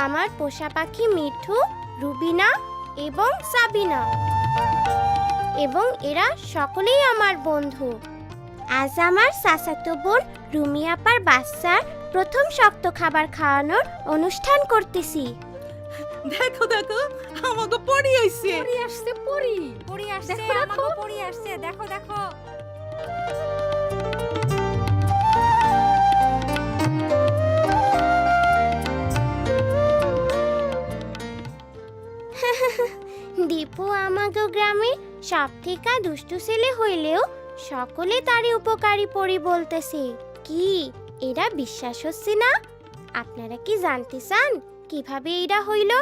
আমার পোষা পাখি মিঠু, রুবিনা এবং সাবিনা, এবং এরা সকলেই আমার বন্ধু। আজ আমার চাচাতো বোন রুমি আপার বাচ্চার প্রথম শক্ত খাবার খাওয়ানোর অনুষ্ঠান করতেছি। দেখো দেখো আমাকে পড়ি আইছে। পড়ি আসছে, পড়ি পড়ি আসছে, দেখো, দেখো। আমাকে পড়ি আসছে, দেখো দেখো। দীপু আমাগো গ্রামে সব থেকে দুষ্টু ছেলে হইলেও সকলে তারই উপকারী পরি বলতেছে। কি এরা বিশ্বাস হচ্ছে না? আপনারা কি জানতে চান কিভাবে এরা হইল?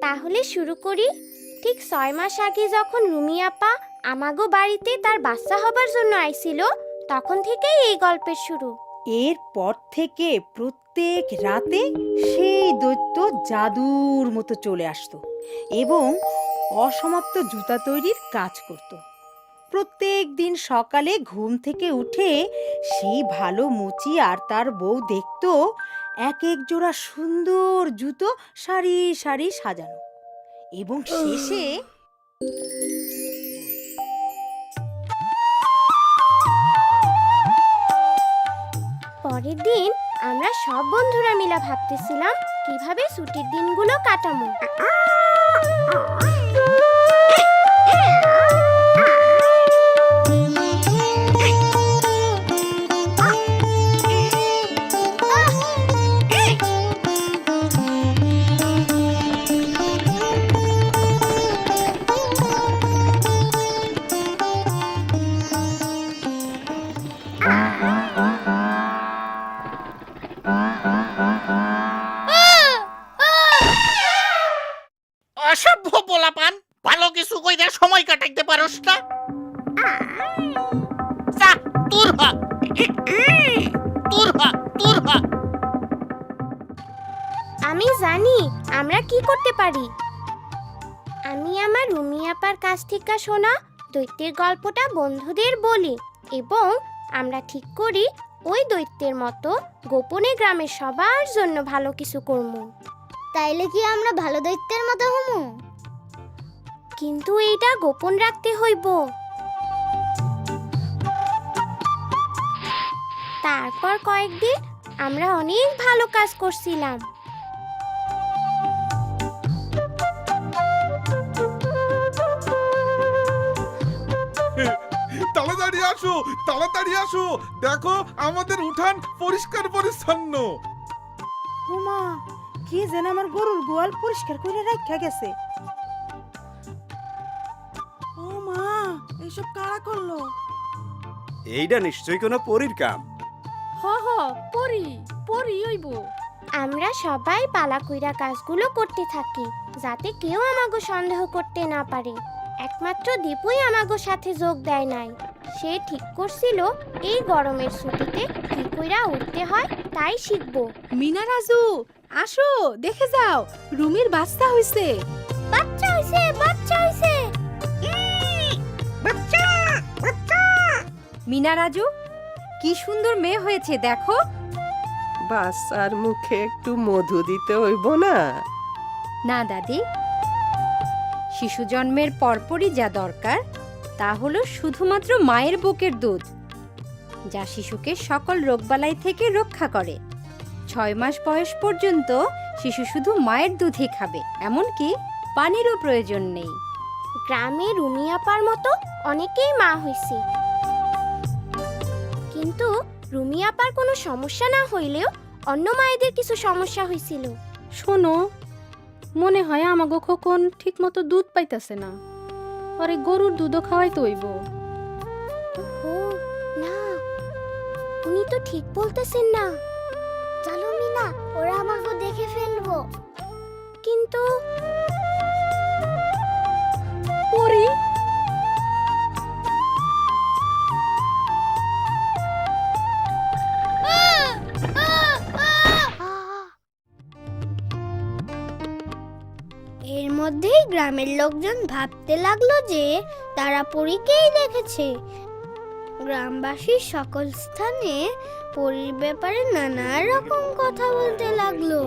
তাহলে শুরু করি। ঠিক 6 মাস আগে যখন রুমি আপা আমাগো বাড়িতে তার বাচ্চা হবার জন্য আইছিল, তখন থেকেই এই গল্পের শুরু। এরপর থেকে প্রত্যেক রাতে সেই দৈত্য জাদুর মতো চলে আসতো এবং অসমাপ্ত জুতা তৈরির কাজ করত। প্রত্যেক দিন সকালে ঘুম থেকে উঠে সেই ভালো মুচি আর তার বউ দেখতো এক এক জোড়া সুন্দর জুতো সারি সারি সাজানো, এবং শেষে পরের দিন আমরা সব বন্ধুরা মিলে ভাবতেছিলাম কিভাবে ছুটির দিনগুলো কাটাবো। অসভ্য পোলাপান, ভালো কিছু কইরা সময় কাটাইতে পারোস না। যা, দূর হ, দূর হ, দূর হ। আমি জানি আমরা কি করতে পারি। আমি আমার রুমি আপার কাছ থেকে শোনা দৈত্যের গল্পটা বন্ধুদের বলি, এবং আমরা ঠিক করি ওই দৈত্যের মতো গোপনে গ্রামের সবার জন্য ভালো কিছু করব। তাইলে কি আমরা ভালো দৈত্যের মতো হমু? কিন্তু এইটা গোপন রাখতে হইব। তারপর কয়েকদিন আমরা অনেক ভালো কাজ করছিলাম। তাড়াতাড়ি আসো, তাড়াতাড়ি আসো, দেখো আমাদের উঠান পরিষ্কার পরিচ্ছন্ন। ওমা, কি যেন আমার গরুর গোয়াল পরিষ্কার করে রাখা গেছে। ও মা, এসব কারা করলো? এইটা নিশ্চয়ই কোনো পরীর কাম। হ হ, পড়ি পড়ি হইব। আমরা সবাই পালা কইরা কাজগুলো করতে থাকি যাতে কেউ আমাগো সন্দেহ করতে না পারে। একমাত্র দীপুই আমাগো সাথে যোগ দেয় নাই। সে ঠিক করছিল এই গরমের ছুটিতে কি কইরা উঠতে হয় তাই শিখবো। মিনা রাজু, আসো দেখে যাও, রুমির বাচ্চা হইছে। বাচ্চা হইছে, বাচ্চা হইছে। মিনা রাজু, কি সুন্দর মেয়ে হয়েছে দেখো। বাচ্চার মুখে একটু মধু দিতে হইব না? না দাদি, শিশু জন্মের পরপরই যা দরকার তা হলো শুধুমাত্র মায়ের বুকের দুধ, যা শিশুকে সকল রোগবালাই থেকে রক্ষা করে। 6 মাস বয়স পর্যন্ত শিশু শুধু মায়ের দুধই খাবে, এমনকি পানিরও প্রয়োজন নেই। গ্রামে রুমি আপার মতো অনেকেই মা হইছে, কিন্তু রুমি আপার কোনো সমস্যা না হইলেও অন্য মায়েদের কিছু সমস্যা হয়েছিল। শোনো, মনে হয় আমাগো খোকন ঠিক মতো দুধ পাইতাছে না, পরে গরুর দুধও খাওয়াইতে হইব। ও না, উনি তো ঠিক বলতেছেন না। চলো মিনা, ওরা আমাকে দেখে ফেলবো। কিন্তু পড়ি এর মধ্যেই গ্রামের লোকজন ভাবতে লাগলো যে তারা পরীকেই দেখেছে। গ্রামবাসীর সকল স্থানে পরীর ব্যাপারে নানা রকম কথা বলতে লাগলো।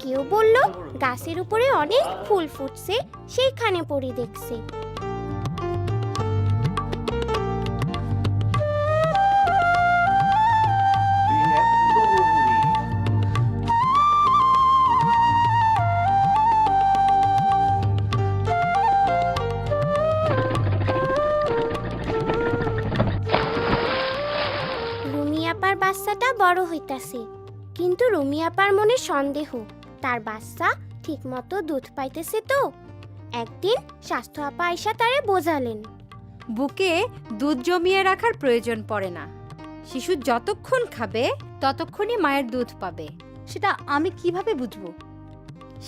কেউ বলল গাছের উপরে অনেক ফুল ফুটছে, সেইখানে পরি দেখছে। রুমি আপার বাচ্চাটা বড় হইতাছে, কিন্তু রুমি আপার মনে সন্দেহ তার বাচ্চা ঠিকমতো দুধ পাইতেছে তো। একদিন স্বাস্থ্য আপা আইসা তারে বোঝালেন, বুকে দুধ জমিয়ে রাখার প্রয়োজন পড়ে না। শিশু যতক্ষণ খাবে ততক্ষণই মায়ের দুধ পাবে। সেটা আমি কিভাবে বুঝবো?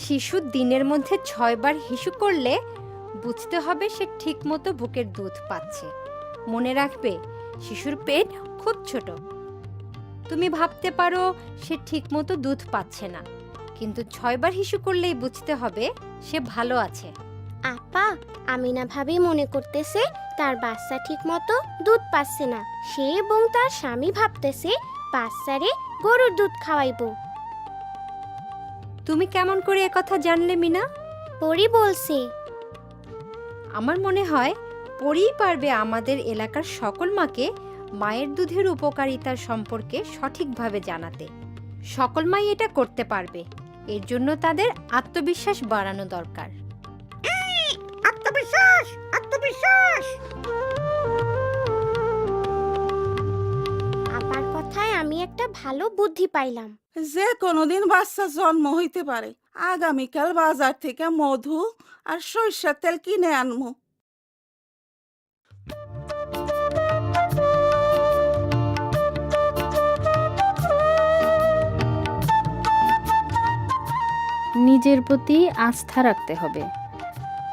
শিশু দিনের মধ্যে 6 বার হিসু করলে বুঝতে হবে সে ঠিকমতো বুকের দুধ পাচ্ছে। মনে রাখবে, শিশুর পেট খুব ছোট। তুমি ভাবতে পারো সে ঠিকমতো দুধ পাচ্ছে না, কিন্তু 6 বার হিসু করলেই বুঝতে হবে সে ভালো আছে। আপা, আমিনা ভাবি মনে করতেছে তার বাচ্চা ঠিকমতো দুধ পাচ্ছে না। সে এবং তার স্বামী ভাবতেছে বাচ্চারে গরুর দুধ খাওয়াইবো। তুমি কেমন করে একথা জানলে মিনা? পরি বলছে। আমার মনে হয় পরেই পারবে আমাদের এলাকার সকল মাকে মায়ের দুধের উপকারিতার সম্পর্কে সঠিকভাবে জানাতে। সকল মাই এটা করতে পারবে, এর জন্য তাদের আত্মবিশ্বাস বাড়ানো দরকার। আত্মবিশ্বাস, আত্মবিশ্বাস। আপার কথায় আমি একটা ভালো বুদ্ধি পাইলাম। যে কোনোদিন বাচ্চা জন্ম হইতে পারে। আগামীকাল বাজার থেকে মধু আর সরিষার তেল কিনে আনমু। নিজের প্রতি আস্থা রাখতে হবে।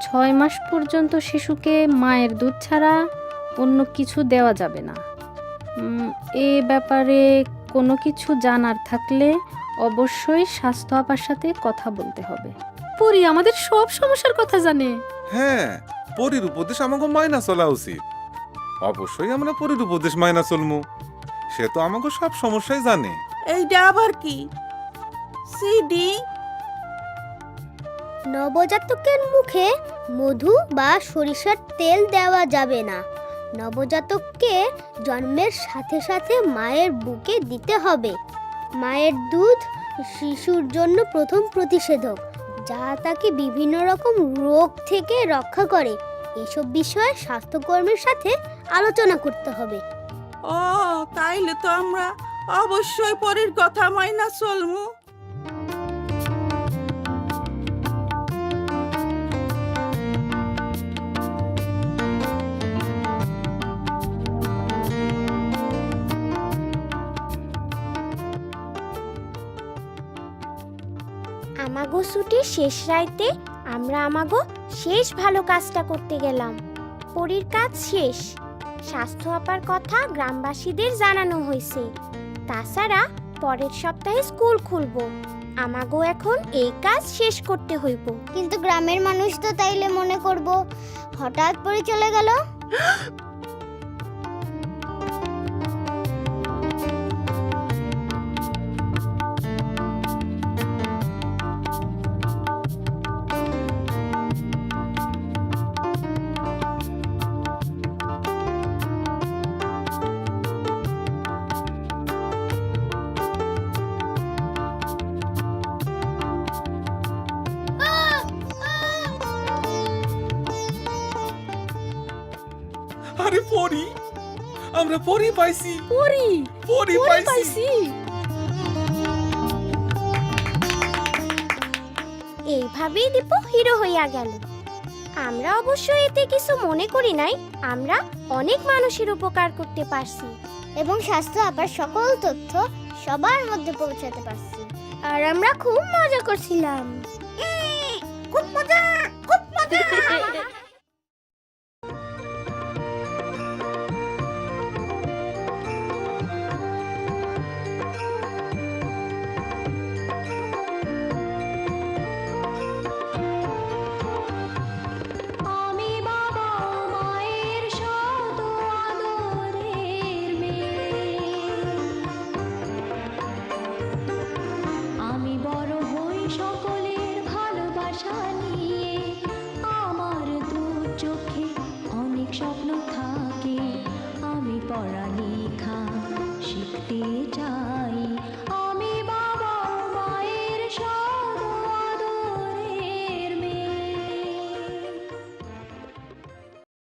6 মাস পর্যন্ত শিশুকে মায়ের দুধ ছাড়া অন্য কিছু দেওয়া যাবে না। এ ব্যাপারে কোনো কিছু জানার থাকলে অবশ্যই স্বাস্থ্য আপার সাথে কথা বলতে হবে। পরি আমাদের সব সমস্যার কথা জানে। হ্যাঁ, পরীর উপদেশ আমাকে মাইনা চলা উচিত। অবশ্যই আমরা পরীর উপদেশ মাইনা চলমু। সে তো আমাকে সব সমস্যাই জানে। এইটা আবার কি? সিডি নবজাতকের মুখে মধু বা সরিষার তেল দেওয়া যাবে না। নবজাতককে জন্মের সাথে সাথে মায়ের বুকে দিতে হবে। মায়ের দুধ শিশুর জন্য প্রথম প্রতিষেধক, যা তাকে বিভিন্ন রকম রোগ থেকে রক্ষা করে। এসব বিষয়ে স্বাস্থ্যকর্মীর সাথে আলোচনা করতে হবে। ও, তাইলে তো আমরা অবশ্যই পরীর কথা মাইনা চলমু। আমাগো ছুটির শেষ রাইতে আমরা আমাগো শেষ ভালো কাজটা করতে গেলাম। পরীর কাজ শেষ। স্বাস্থ্য আপার কথা গ্রামবাসীদের জানানো হয়েছে। তাছাড়া পরের সপ্তাহে স্কুল খুলবো। আমাগো এখন এই কাজ শেষ করতে হইব। কিন্তু গ্রামের মানুষ তো তাইলে মনে করব হঠাৎ পরে চলে গেল। আরে পরী, আমরা পরী পাইছি। পরী পাইছি। এইভাবেই দীপু হিরো হইয়া গেল। আমরা অবশ্য এতে কিছু মনে করি নাই। আমরা অনেক মানুষের উপকার করতে পারছি এবং স্বাস্থ্য আপার সকল তথ্য সবার মধ্যে পৌঁছাতে পারছি। আর আমরা খুব মজা করছিলাম। খুব মজা, খুব মজা। আমি বাবা মায়ের শত আদর চোখে অনেক স্বপ্ন থাকে, আমি পড়ালেখা শিখতে চাই।